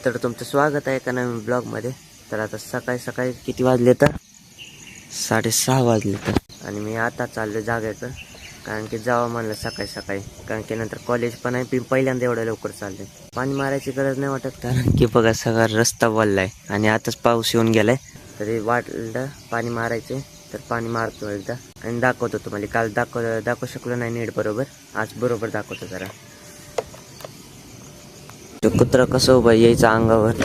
तर तुमचं स्वागत आहे एका नवीन ब्लॉगमध्ये. तर आता सकाळी सकाळी किती वाजले तर 6:30 वाजले तर आणि मी आता चाललो जागायचं, कारण की जावं म्हणलं सकाळी सकाळी, कारण की नंतर कॉलेज पण आहे. मी पहिल्यांदा एवढ्या लवकर चालले. पाणी मारायची गरज नाही वाटत, कारण की बघा सगळा रस्ता वल्ला आहे आणि आताच पाऊस येऊन गेलाय. तरी वाटलं पाणी मारायचे तर पाणी मारतो एकदा आणि दाखवतो तुम्हाला. काल दाखवू शकलो नाही नीट बरोबर, आज बरोबर दाखवतो जरा. तो कुत्रा कसं उभा यायचा अंगावर,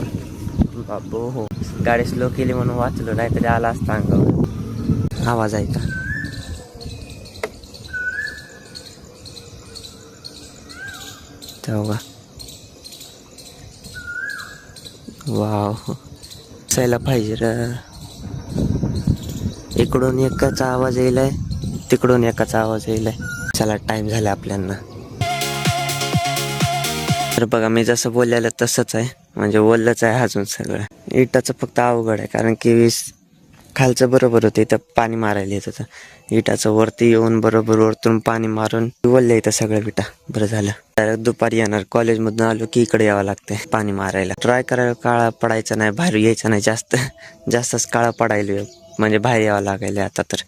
बाबू हो. गाडी स्लो केली म्हणून वाचलो, नाहीतरी आला असता अंगावर. आवाज ऐका. तेव्हा वाव असायला पाहिजे र. इकडून एकाचा आवाज येईलाय, तिकडून एकाचा आवाज येईलाय. चला टाइम झाला आपल्याला. तर बघा मी जसं बोललेलं तसंच आहे, म्हणजे बोललंच आहे अजून सगळं. इटाचं फक्त अवघड आहे, कारण की खालचं बरोबर होतं, इथं पाणी मारायला येत होतं. इटाचं वरती येऊन बरोबर वरतून पाणी मारून बोलले इथं सगळं विटा. बरं झालं डायरेक्ट दुपारी येणार. कॉलेजमधून आलो की इकडे यावं लागतंय पाणी मारायला. ट्राय करायला काळा पडायचा नाही, बाहेर यायचं नाही. जास्तच काळा पडायला म्हणजे बाहेर यावं लागायला. आता तर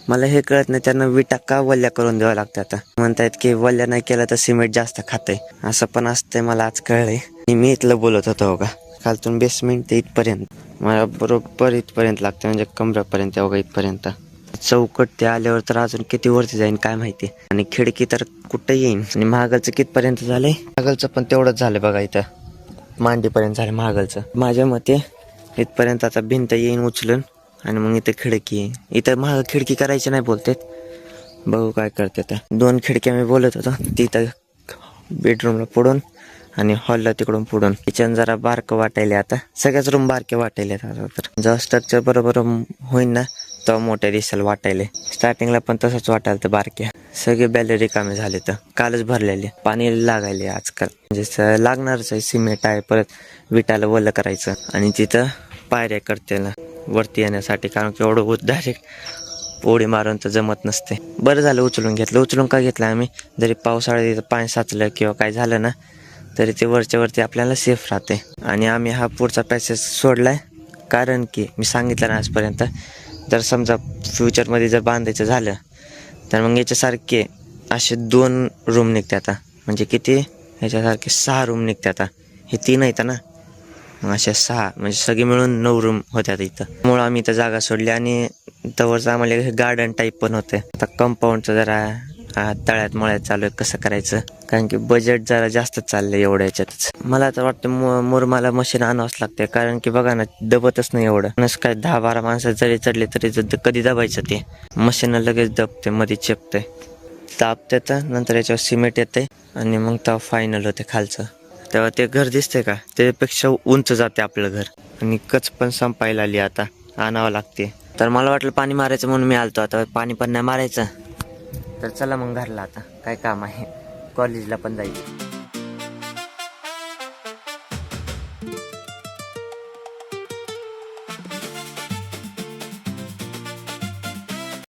मला हे कळत नाही त्यांना विटा का वल्ल्या करून द्यावं लागतं. आता म्हणतायत की वल्ल्या नाही केलं तर सिमेंट जास्त खातंय, असं पण असतंय. मला आज कळलंय. मी इथलं बोलत होतो बघा, खालतून बेसमेंट ते इथपर्यंत मला बरोबर इथपर्यंत लागतं, म्हणजे कमरापर्यंत बघा इथपर्यंत. चौकट ते आल्यावर तर अजून किती वरती जाईन काय माहिती. आणि खिडकी तर कुठं येईन. आणि महागलचं कितपर्यंत झालंय, महागलचं पण तेवढंच झालं बघा. इथं मांडीपर्यंत झालं महागलचं. माझ्या मते इथपर्यंत आता भिंत येईन उचलून, आणि मग इथं खिडकी येईन. इथं महाग खिडकी करायची नाही बोलते, बघू काय करते. तर 2 खिडक्या मी बोलत होतो, तिथं बेडरूमला पुढून आणि हॉलला तिकडून पुढून. किचन जरा बारकं वाटायले आता, सगळ्याच रूम बारके वाटायले आता. तर जेव्हा स्ट्रक्चर बरोबर होईन ना तेव्हा मोठ्या दिसायला वाटायले. स्टार्टिंगला पण तसंच वाटायला तर बारक्या. सगळे बॅले रिकामे झाले, तर कालच भरलेले. पाणी लागायले आजकाल, म्हणजे लागणारच आहे. सिमेंट आहे, परत विटाला वल्ल करायचं, आणि तिथं पायऱ्या करते ना वरती येण्यासाठी, कारण की एवढं डायरेक्ट उडी मारून तर जमत नसते. बरं झालं उचलून घेतलं. उचलून का घेतलं आम्ही, जरी पावसाळ्यात पाणी साचलं किंवा काय झालं ना तरी ते वरच्या वरती आपल्याला सेफ राहते. आणि आम्ही हा पुढचा पॅसेज सोडलाय, कारण की मी सांगितलं ना आजपर्यंत, जर समजा फ्युचरमध्ये जर बांधायचं झालं तर मग याच्यासारखे असे 2 रूम निघते आता. म्हणजे किती, ह्याच्यासारखे 6 रूम निघते आता. हे 3 आहेत ना, मग अशा 6 म्हणजे सगळे मिळून 9 रूम होत्या इथं. त्यामुळं आम्ही इथं जागा सोडली. आणि तवरचं आम्हाला हे गार्डन टाईप पण होते. आता कंपाऊंडचं जरा तळ्यात मळ्यात चालू आहे कसं करायचं, कारण की बजेट जरा जास्तच चाललंय एवढ्या याच्यातच. मला तर वाटतं मुरमाला मशीन आणावंच लागते, कारण की बघा ना दबतच नाही एवढं. नस काय 10-12 माणसं जरी चढले तरी कधी दबायचं, ते मशीन लगेच दबते, मध्ये चेपते, तापते. तर नंतर याच्यावर सिमेंट येते आणि मग तेव्हा फायनल होते खालचं. तेव्हा ते घर दिसते का, त्यापेक्षा उंच जाते आपलं घर. आणि कच पण संपायला आली, आता आणावं लागते. तर मला वाटलं पाणी मारायचं म्हणून मी आलतो, आता पाणी पण नाही मारायचं. तर चला मग घरला, आता काय काम आहे, कॉलेजला पण जायचं.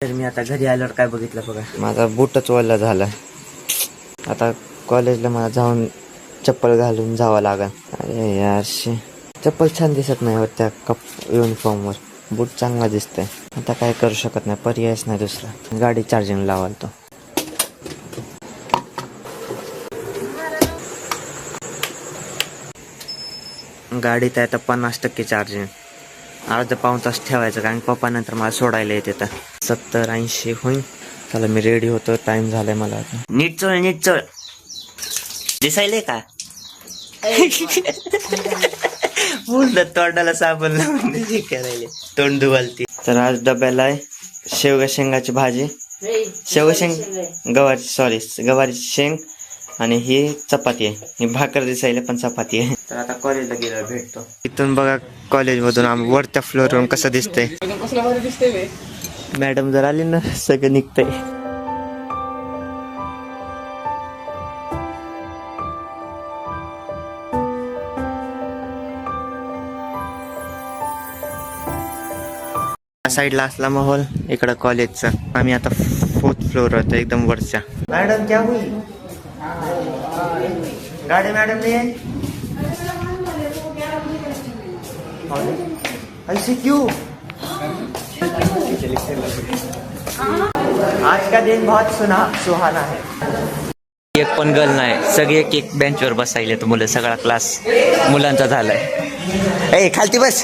तर मी आता घरी आल्यावर काय बघितलं बघा, माझा बूटच ओला झाला. आता कॉलेजला मला जाऊन चप्पल घालून जावं लागेल. अरे यार चप्पल छान दिसत नाही होत त्या युनिफॉर्मवर. बूट चांगला दिसतंय. आता काय करू शकत नाही, पर्यायच नाही दुसरा. गाडी चार्जिंग लावाल तो. गाडीत आहे आता 50% चार्जिंग. अर्धा पाऊण तास ठेवायचं, कारण पप्पा नंतर मला सोडायला येते. तर 70-80 होईल. चला मी रेडी होतो, टाइम झालाय मला आता. नीट चळ दिसायले का बोललं तोंडाला साबण लावून करायले, तोंड धुवालती. तर आज डब्याला आहे शेवगा शेंगाची भाजी, गवारी शेंग, आणि ही चपाती आहे. ही भाकर दिसायला पण चपाती आहे. तर आता कॉलेजला गेल्यावर भेटतो. इथून बघा कॉलेजमधून आम्ही वरच्या फ्लोअरवरून कसं दिसतंय. मॅडम जर आली ना सगळं निघतंय. साईडला असला माहोल इकडं कॉलेजचा. आम्ही आता 4th फ्लोअर होतो, एकदम वरच्या. मॅडम क्या हुई गाडी, मॅडम ने ऐसे क्यों? आज का दिन बहुत सुहाना है. एक पण गर्ल नाही, सगळे एक बेंचवर बसायले तर मुलं, सगळा क्लास मुलांचा झालाय. ए खालती बस.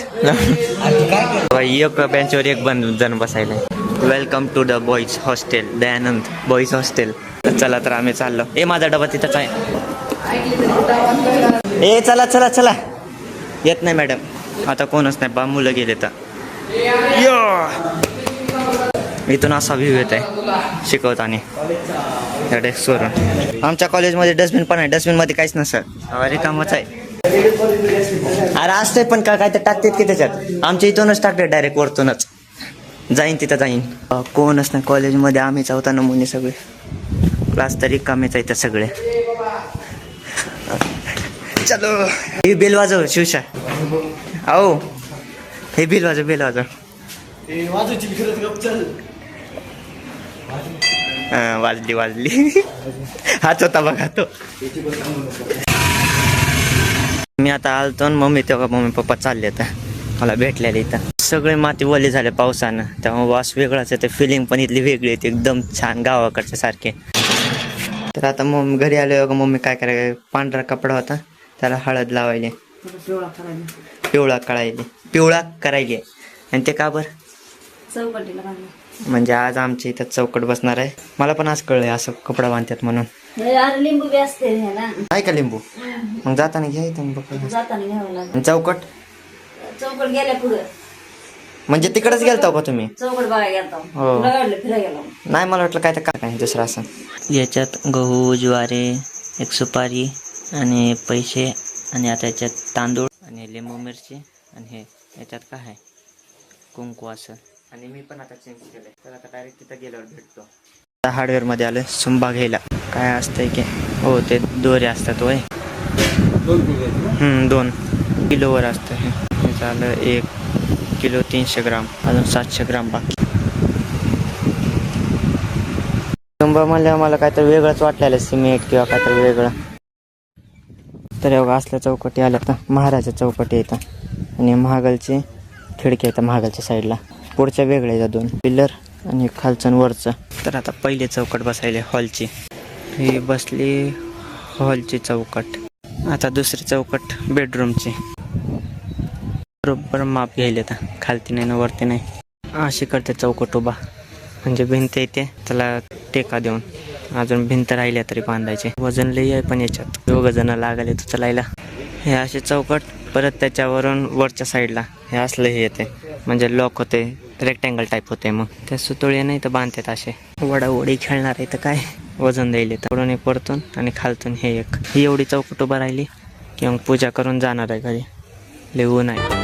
एक बेंचवर एक जण बसायलाय. Welcome to the boys hostel, Dayanand boys hostel. चला तर आम्ही चाललो. ए माझा डबा तिथंच आहे. ए चला चला चला. येत नाही मॅडम, आता कोणच नाही बा, मुलं गेले तर. इथून असा व्ह्यू येत आहे शिकवताना त्या डेस्कवरून. आमच्या कॉलेजमध्ये डस्टबिन पण आहे, डस्टबिनमध्ये काहीच नसतं, अरे कामच आहे. अरे असतंय पण काय तर टाकतात की त्याच्यात, आमच्या इथूनच टाकतात डायरेक्ट वरतूनच. जाईन तिथं जाईन. कोणच नाही कॉलेजमध्ये, आम्हीच होता नमुने सगळे. क्लास तरी कमीच आहे तर सगळे. चलो हे बेल वाजव शिवशा. आओ हे बेल वाजव, बेल वाजव. वाजली वाजली. हाच होता बघा तो. मी आता आलतो, मम्मी तेव्हा मम्मी पप्पा चालले आता मला भेटलेले इथं. सगळे माती ओली झाले पावसानं, त्यामुळे वास वेगळाच येते, फिलिंग पण इथली वेगळी येते, एकदम छान गावाकडच्या सारखे. तर आता मम्मी घरी आले बघा. मम्मी काय करायला, पांढरा कपडा होता त्याला हळद लावायले, पिवळा करायले. आणि ते का बरं? म्हणजे आज आमच्या इथं चौकट बसणार आहे. मला पण आज कळलंय असं कपडा बांधतात म्हणून. लिंबू बी असते आहे का लिंबू? मग जाताना घ्यायचं चौकट. चौकट गेल्या पुढे म्हणजे तिकडेच गेलता का तुम्ही? चौकट बघायला गेलतो. हो. फिरायला गेलो. नाही मला वाटलं काय तर काय दुसरं असं. याच्यात गहू, ज्वारी, एक सुपारी आणि पैसे, आणि आता याच्यात तांदूळ आणि लिंबू मिरची, आणि हे याच्यात काय आहे कुंकू असं. आणि मी पण आता चेंज केलंय, तर आता डायरेक्ट तिथं गेल्यावर भेटतो. हार्डवेअर मध्ये आलं सुंबा घ्यायला. काय असतंय की, हो ते दोरे असतात होय. 2 किलोवर असतं हे. झालं 1 किलो 300 ग्राम, अजून 700 ग्राम बाकी. सुंबा म्हणल्यावर मला काय तर वेगळंच वाटलेलं, सिमेंट किंवा काय तर वेगळं. तर एवढं असल्या चौकटी आल्या तर महाराजा चौकटी येतं, आणि महागलची खिडकी येतं महागलच्या साईडला. पुढच्या वेगळ्या येतात 2 पिल्लर, आणि खालचं आणि वरचं. तर आता पहिले चौकट बसायले हॉलची, ही बसली हॉलची चौकट. आता दुसरी चौकट बेडरूमची. बरोबर माप घ्यायला तर खालती नाही ना वरती नाही, अशी करते चौकट उभा. म्हणजे भिंत येते त्याला टेका देऊन, अजून भिंत राहिल्या तरी बांधायचे. वजन लई आहे पण याच्यात, 2 जण लागले तर चलायला. हे असे चौकट. परत त्याच्यावरून वरच्या साईडला हे असलं हे येते, म्हणजे लॉक होते, रेक्टँगल टाईप होते. मग त्या सुतोळ्या नाही तर बांधतात असे. वडावडी खेळणार आहे तर काय वजन द्यायले तर. पुढून एक वरतून आणि खालतून हे एक. ही एवढी चौकट उभा राहिली की मग पूजा करून जाणार आहे घरी. लिहून आहे.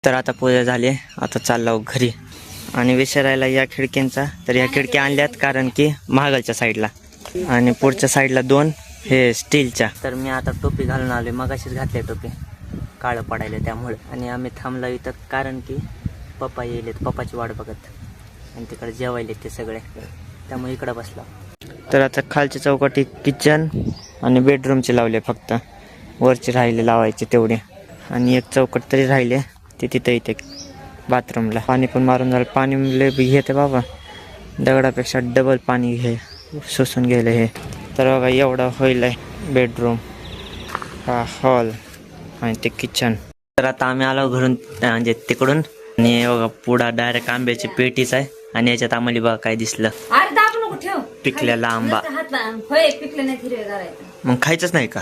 तर आता पूजा झाली, आता चाललो घरी. आणि विचारायला या खिडक्यांचा, तर या खिडक्या आणल्यात कारण की महागलच्या साईडला, आणि पुढच्या साईडला 2 हे स्टीलच्या. तर मी आता टोपी घालून आले, मगाशीच घातली टोपी, काळं पडायला त्यामुळे. आणि आम्ही थांबलो इथं कारण की पप्पा येलेत, पप्पाची वाट बघत, आणि तिकडे जेवायले ते सगळे, त्यामुळे इकडं बसलो. तर आता खालची चौकटी किचन आणि बेडरूमचे लावले, फक्त वरची राहिले लावायचे तेवढे. आणि एक चौकट तरी राहिले, ते तिथं इथे बाथरूमला. पाणी पण मारून झालं, पाणी लय घेते बाबा, दगडापेक्षा डबल पाणी शोषून गेलं हे. तर बघा एवढा होईल आहे बेडरूम, हा हॉल आणि ते किचन. तर आता आम्ही आलो घरून म्हणजे तिकडून, आणि बघा पुढा डायरेक्ट आंब्याची पेटीच आहे. आणि याच्यात आम्हाला बघा काय दिसलं, पिकलेला आंबा. मग खायचंच नाही का?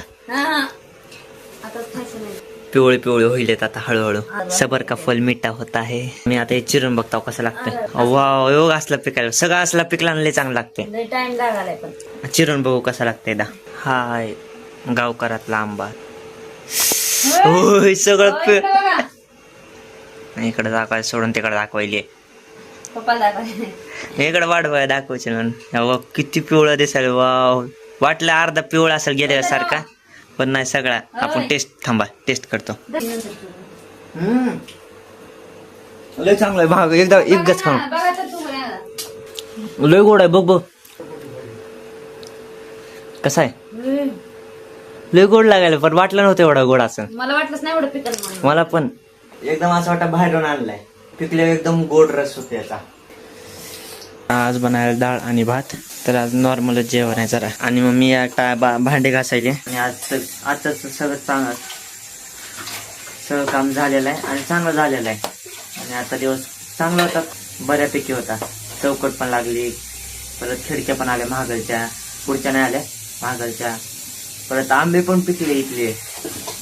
पिवळे पिवळे होईल आता हळूहळू. सबर का फल मिठा होता है. मी आता हे चिरून बघतो कसं लागतं. वाव योग असला पिकायला, सगळं असला पिकला लय चांगलं लागते. चिरून बघू कसं लागतंय दा. हाय गावकरातला आंबा. होय सगळं इकडे दाखवाय सोडून तिकडे दाखवायले. इकडे वाढवाय दाखवायचे म्हणून. किती पिवळा दिसायला. वाव वाटलं अर्धा पिवळा असेल गेल्यासारखा, पण नाही सगळा आपण टेस्ट थांबा टेस्ट करतो. लय चांगलं आहे भाग एकदा एकच खाऊन बघा तर तुम्हाला लय गोड आहे बघ बघ कसा आहे लय गोड लागायला पण वाटलं नव्हतं एवढा गोड असं. मला वाटलंच नाही एवढं पिकल म्हणून. मला पण एकदम असं वाटतं बाहेरून आणलाय पिकले एकदम गोड रस होते याचा. आज बनायला डाळ आणि भात तर आज नॉर्मलच जेवण आहे जरा आणि मग मी आता भांडे घासायले आणि आजचं सगळं सगळं काम झालेलं आहे आणि चांगलं झालेलं आहे आणि आता दिवस चांगला होता बऱ्यापैकी होता. चौकट पण लागली परत खिडक्या पण आल्या महागलच्या पुढच्या नाही आल्या महागलच्या परत आंबे पण पिकले इथले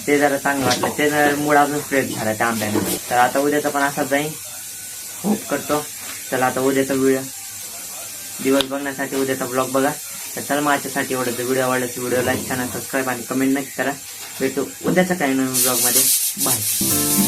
ते जरा चांगलं वाटलं ते जरा मूड अजून फ्रेश झाला त्या आंब्याने. तर आता उद्याचा पण असाच जाईन होप करतो. चला आता उद्याचा दिवस बघण्यासाठी उद्याचा ब्लॉग बघा. तर चला माझ्यासाठी एवढं व्हिडिओ आवडला व्हिडिओ लाईक चॅनल सबस्क्राईब आणि कमेंट नक्की करा. भेटू उद्याच्या काही नवीन ब्लॉगमध्ये बाय.